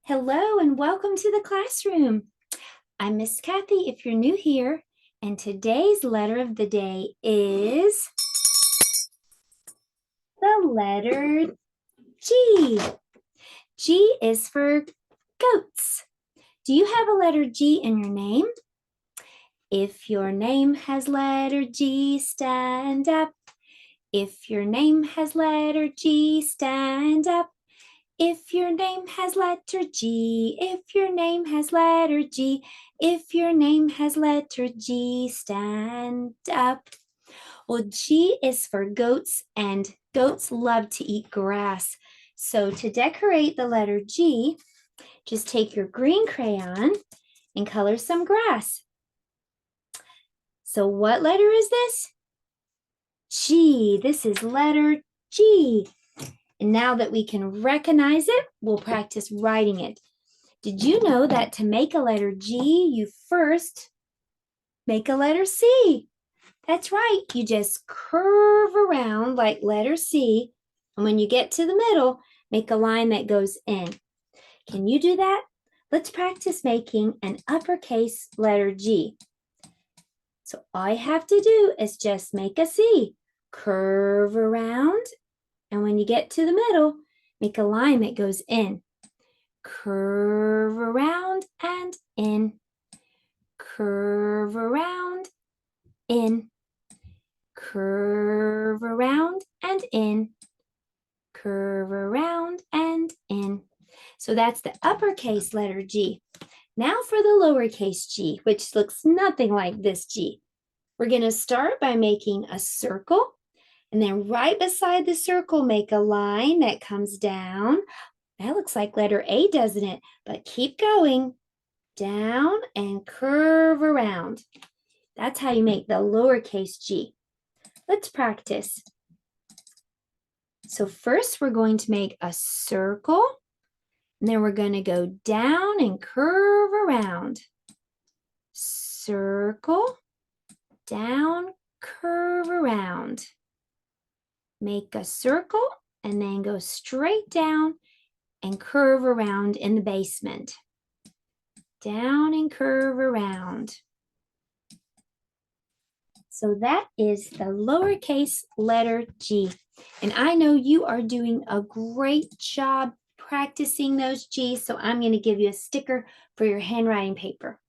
Hello and welcome to the classroom. I'm Miss Kathy if you're new here, and today's letter of the day is the letter G. G is for goats. Do you have a letter G in your name? If your name has letter G, stand up. If your name has letter G, stand up. If your name has letter G, if your name has letter G, if your name has letter G, stand up. Well, G is for goats, and goats love to eat grass. So to decorate the letter G, just take your green crayon and color some grass. So what letter is this? G. This is letter G. And now that we can recognize it, we'll practice writing it. Did you know that to make a letter G, you first make a letter C? That's right. You just curve around like letter C. And when you get to the middle, make a line that goes in. Can you do that? Let's practice making an uppercase letter G. So all I have to do is just make a C, curve around, and when you get to the middle, make a line that goes in. Curve around and in. Curve around, in. Curve around and in. Curve around and in. So that's the uppercase letter G. Now for the lowercase g, which looks nothing like this G. We're going to start by making a circle. And then right beside the circle, make a line that comes down. That looks like letter A, doesn't it? But keep going. Down and curve around. That's how you make the lowercase g. Let's practice. So first, we're going to make a circle. And then we're going to go down and curve around. Circle, down, curve around. Make a circle and then go straight down and curve around in the basement. Down and curve around. So that is the lowercase letter G. And I know you are doing a great job practicing those G's, so I'm going to give you a sticker for your handwriting paper.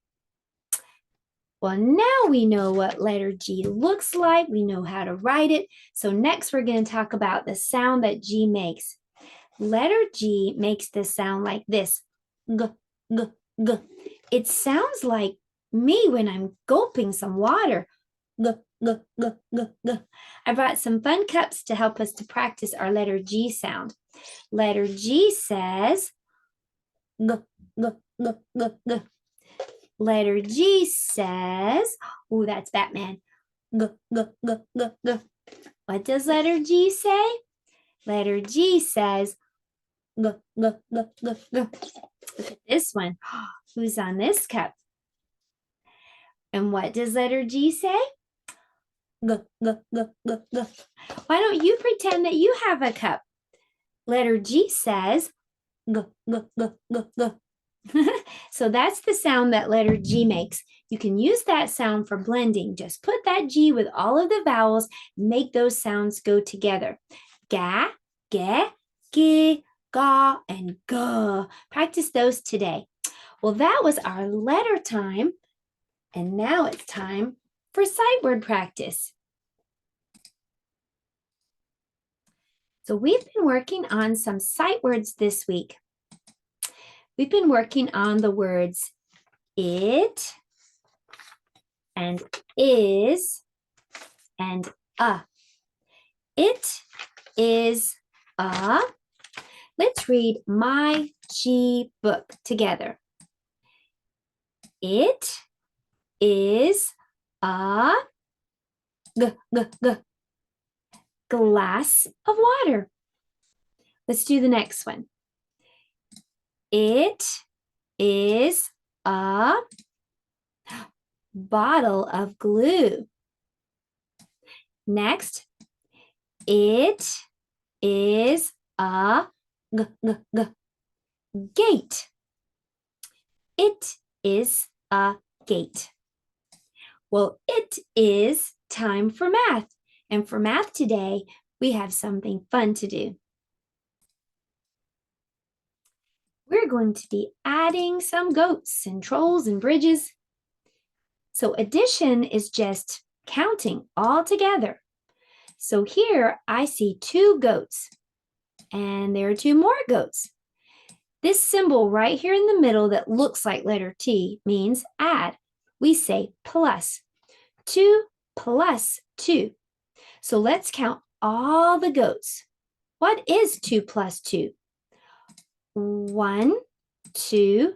Well, now we know what letter G looks like. We know how to write it. So next we're going to talk about the sound that G makes. Letter G makes this sound like this. G, g, g. It sounds like me when I'm gulping some water. G, g, g, g, g. I brought some fun cups to help us to practice our letter G sound. Letter G says g, g, g, g, g. Letter G says, oh, that's Batman. G, g, g, g, g. What does letter G say? Letter G says, g, g, g, g, g. Look at this one. Who's on this cup? And what does letter G say? G, g, g, g, g. Why don't you pretend that you have a cup? Letter G says, g, g, g, g, g. So that's the sound that letter G makes. You can use that sound for blending. Just put that G with all of the vowels, make those sounds go together. Ga, ge, gi, ga, and ga. Practice those today. Well, that was our letter time. And now it's time for sight word practice. So we've been working on some sight words this week. We've been working on the words it and is and a. It is a. Let's read my G book together. It is a glass of water. Let's do the next one. It is a bottle of glue. Next, it is a gate. It is a gate. Well, it is time for math. And for math today, we have something fun to do. We're going to be adding some goats and trolls and bridges. So addition is just counting all together. So here I see 2 goats, and there are 2 more goats. This symbol right here in the middle that looks like letter T means add. We say plus. 2 plus 2. So let's count all the goats. What is 2 plus 2? 1, 2,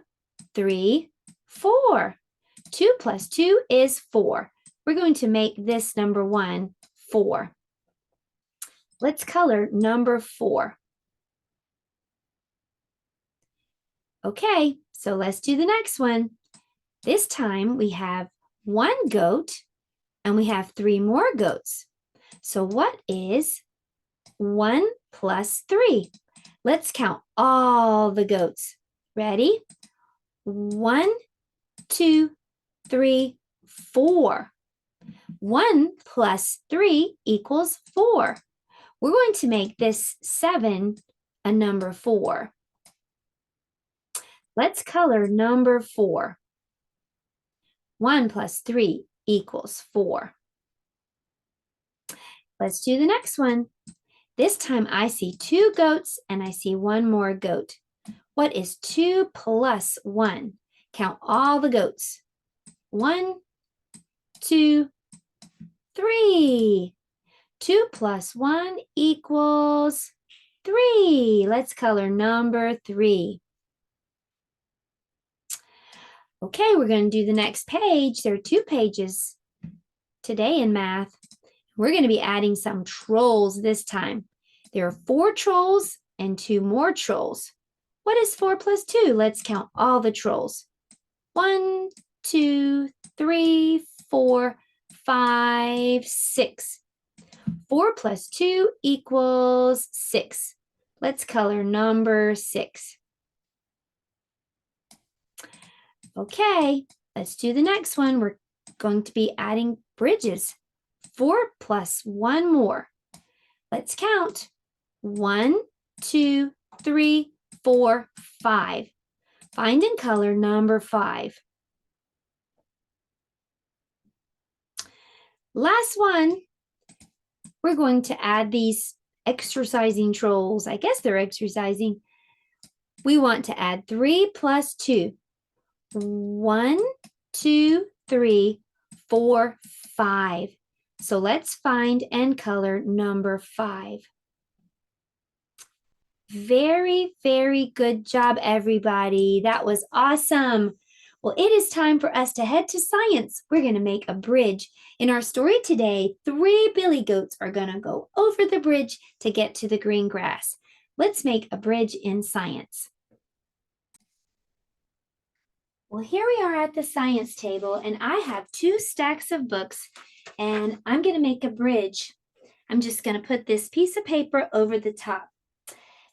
3, 4. 2 plus 2 is 4. We're going to make this number 1 4. Let's color number 4. Okay, so let's do the next one. This time we have 1 goat and we have 3 more goats. So what is 1 plus 3? Let's count all the goats. Ready? 1, 2, 3, 4. 1 plus 3 equals 4. We're going to make this 7 a number 4. Let's color number 4. 1 plus 3 equals 4. Let's do the next one. This time I see 2 goats and I see 1 more goat. What is 2 plus 1? Count all the goats. 1, 2, 3. 2 plus 1 equals 3. Let's color number 3. Okay, we're going to do the next page. There are 2 pages today in math. We're going to be adding some trolls this time. There are 4 trolls and 2 more trolls. What is 4 plus 2? Let's count all the trolls. 1, 2, 3, 4, 5, 6. 4 plus 2 equals 6. Let's color number 6. Okay, let's do the next one. We're going to be adding bridges. 4 plus 1 more. Let's count. 1, 2, 3, 4, 5. Find and color number 5. Last one. We're going to add these exercising trolls. I guess they're exercising. We want to add 3 plus 2. 1, 2, 3, 4, 5. So let's find and color number 5. Very, very good job, everybody. That was awesome. Well, it is time for us to head to science. We're going to make a bridge. In our story today, 3 billy goats are going to go over the bridge to get to the green grass. Let's make a bridge in science. Well, here we are at the science table, and I have 2 stacks of books, and I'm going to make a bridge. I'm just going to put this piece of paper over the top.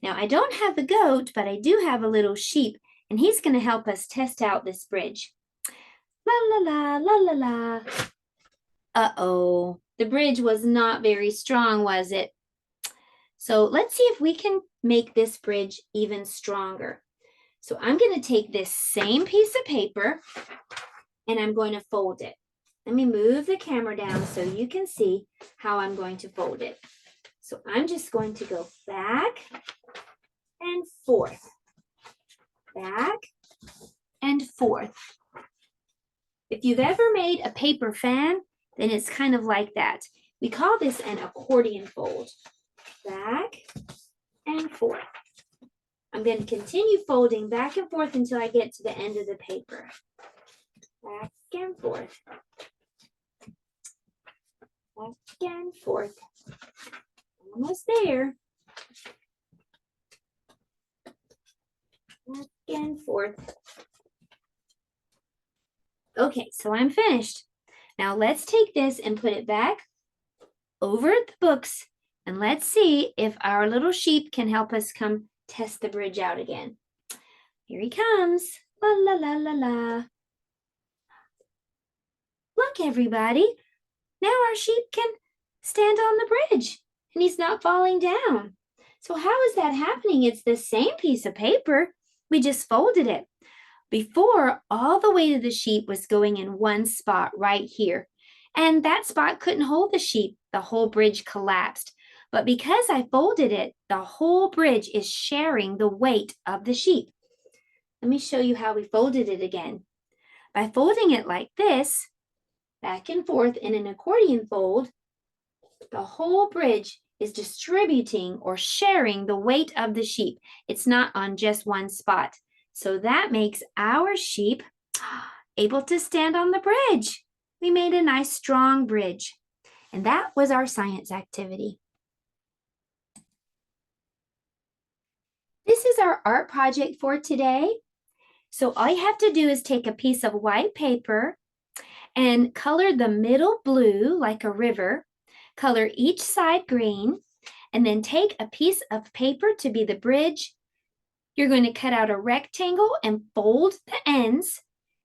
Now, I don't have the goat, but I do have a little sheep, and he's going to help us test out this bridge. La, la, la, la, la, la. Uh-oh, the bridge was not very strong, was it? So let's see if we can make this bridge even stronger. So I'm going to take this same piece of paper and I'm going to fold it. Let me move the camera down so you can see how I'm going to fold it. So I'm just going to go back and forth, back and forth. If you've ever made a paper fan, then it's kind of like that. We call this an accordion fold. Back and forth. I'm going to continue folding back and forth until I get to the end of the paper. Back and forth. Back and forth. Almost there. Back and forth. Okay, so I'm finished. Now let's take this and put it back over the books, and let's see if our little sheep can help us come test the bridge out again. Here he comes. La la la la la. Look, everybody. Now our sheep can stand on the bridge and he's not falling down. So, how is that happening? It's the same piece of paper. We just folded it. Before, all the weight of the sheep was going in one spot right here. And that spot couldn't hold the sheep. The whole bridge collapsed. But because I folded it, the whole bridge is sharing the weight of the sheep. Let me show you how we folded it again. By folding it like this, back and forth in an accordion fold, the whole bridge is distributing or sharing the weight of the sheep. It's not on just one spot. So that makes our sheep able to stand on the bridge. We made a nice strong bridge. And that was our science activity. This is our art project for today. So all you have to do is take a piece of white paper and color the middle blue like a river, color each side green, and then take a piece of paper to be the bridge. You're going to cut out a rectangle and fold the ends,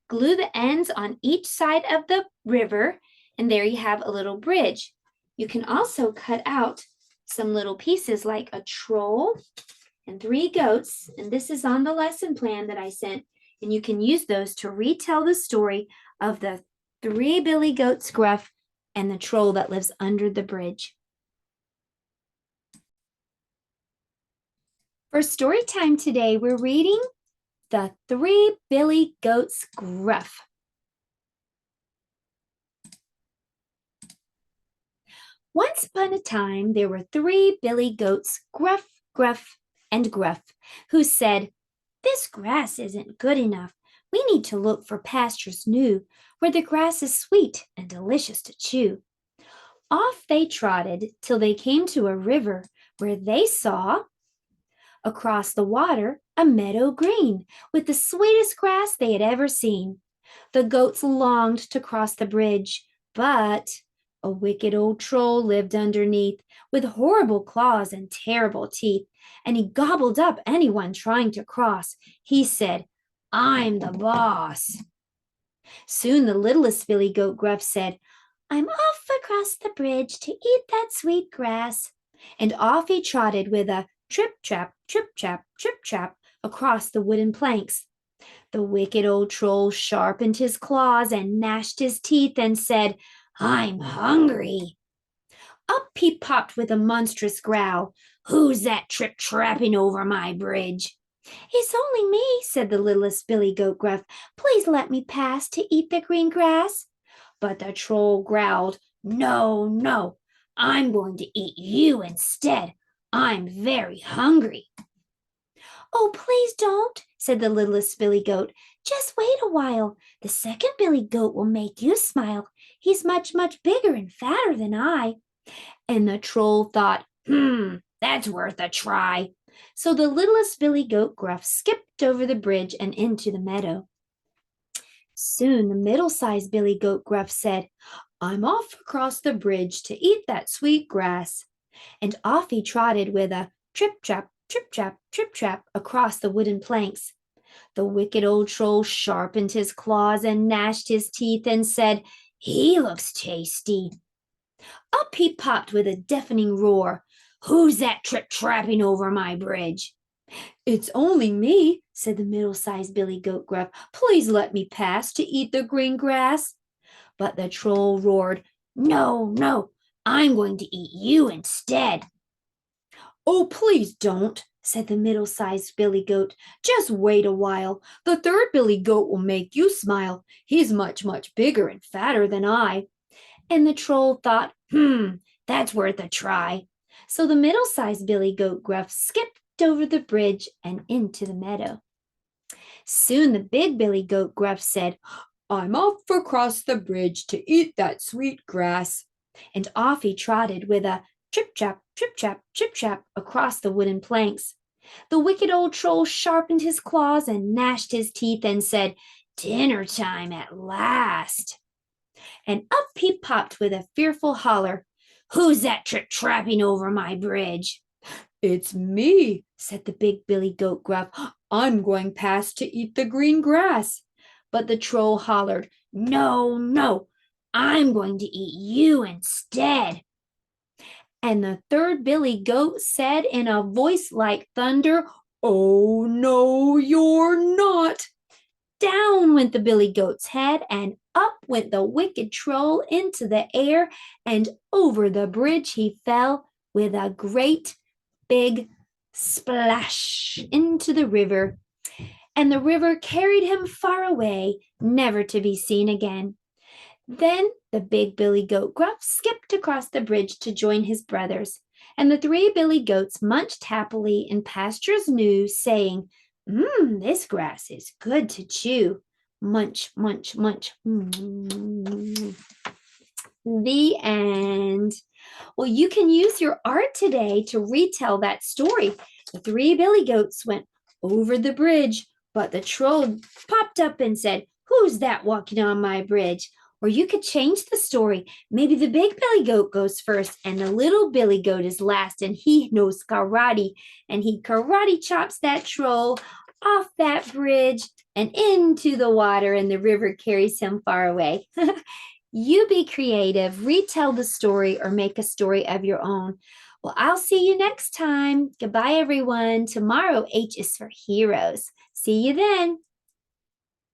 glue the ends on each side of the river, and there you have a little bridge. You can also cut out some little pieces like a troll and 3 goats, and this is on the lesson plan that I sent, and you can use those to retell the story of the 3 billy goats Gruff and the troll that lives under the bridge. For story time today, we're reading The 3 Billy Goats Gruff. Once upon a time, there were 3 billy goats, Gruff, Gruff, and Gruff, who said, "This grass isn't good enough. We need to look for pastures new, where the grass is sweet and delicious to chew." Off they trotted till they came to a river, where they saw, across the water, a meadow green, with the sweetest grass they had ever seen. The goats longed to cross the bridge, but a wicked old troll lived underneath, with horrible claws and terrible teeth, and he gobbled up anyone trying to cross. He said, "I'm the boss." Soon the littlest billy goat Gruff said, "I'm off across the bridge to eat that sweet grass." And off he trotted with a trip-trap, trip-trap, trip-trap across the wooden planks. The wicked old troll sharpened his claws and gnashed his teeth and said, "I'm hungry." Up he popped with a monstrous growl. "Who's that trip-trapping over my bridge?" "It's only me," said the littlest billy goat Gruff. "Please let me pass to eat the green grass." But the troll growled, "No, no, I'm going to eat you instead. I'm very hungry." "Oh, please don't," said the littlest billy goat. "Just wait a while. The second billy goat will make you smile. He's much, much bigger and fatter than I." And the troll thought, that's worth a try. So the littlest billy goat Gruff skipped over the bridge and into the meadow. Soon the middle-sized billy goat Gruff said, "I'm off across the bridge to eat that sweet grass." And off he trotted with a trip-trap, trip-trap, trip-trap across the wooden planks. The wicked old troll sharpened his claws and gnashed his teeth and said, "He looks tasty." Up he popped with a deafening roar. "Who's that trip-trapping over my bridge?" "It's only me," said the middle-sized billy goat Gruff. "Please let me pass to eat the green grass." But the troll roared, "No, no, I'm going to eat you instead." "Oh, please don't," said the middle-sized billy goat. "Just wait a while. The third billy goat will make you smile. He's much, much bigger and fatter than I." And the troll thought, that's worth a try. So the middle-sized billy goat Gruff skipped over the bridge and into the meadow. Soon the big billy goat Gruff said, "I'm off across the bridge to eat that sweet grass." And off he trotted with a trip-trap, trip-trap, trip-trap across the wooden planks. The wicked old troll sharpened his claws and gnashed his teeth and said, "Dinner time at last." And up he popped with a fearful holler. "Who's that trip-trapping over my bridge?" "It's me," said the big billy goat Gruff. "I'm going past to eat the green grass." But the troll hollered, "No, no, I'm going to eat you instead." And the third billy goat said in a voice like thunder, "Oh, no, you're not." Down went the billy goat's head, and up went the wicked troll into the air, and over the bridge he fell with a great big splash into the river. And the river carried him far away, never to be seen again. Then the big billy goat Gruff skipped across the bridge to join his brothers, and the three billy goats munched happily in pastures new, saying, "This grass is good to chew. Munch, munch, munch." The end. Well, you can use your art today to retell that story. The three billy goats went over the bridge, but the troll popped up and said, "Who's that walking on my bridge?" Or you could change the story. Maybe the big billy goat goes first and the little billy goat is last, and he knows karate, and he karate chops that troll off that bridge and into the water, and the river carries him far away. You be creative, retell the story, or make a story of your own. Well, I'll see you next time. Goodbye, everyone. Tomorrow, H is for heroes. See you then.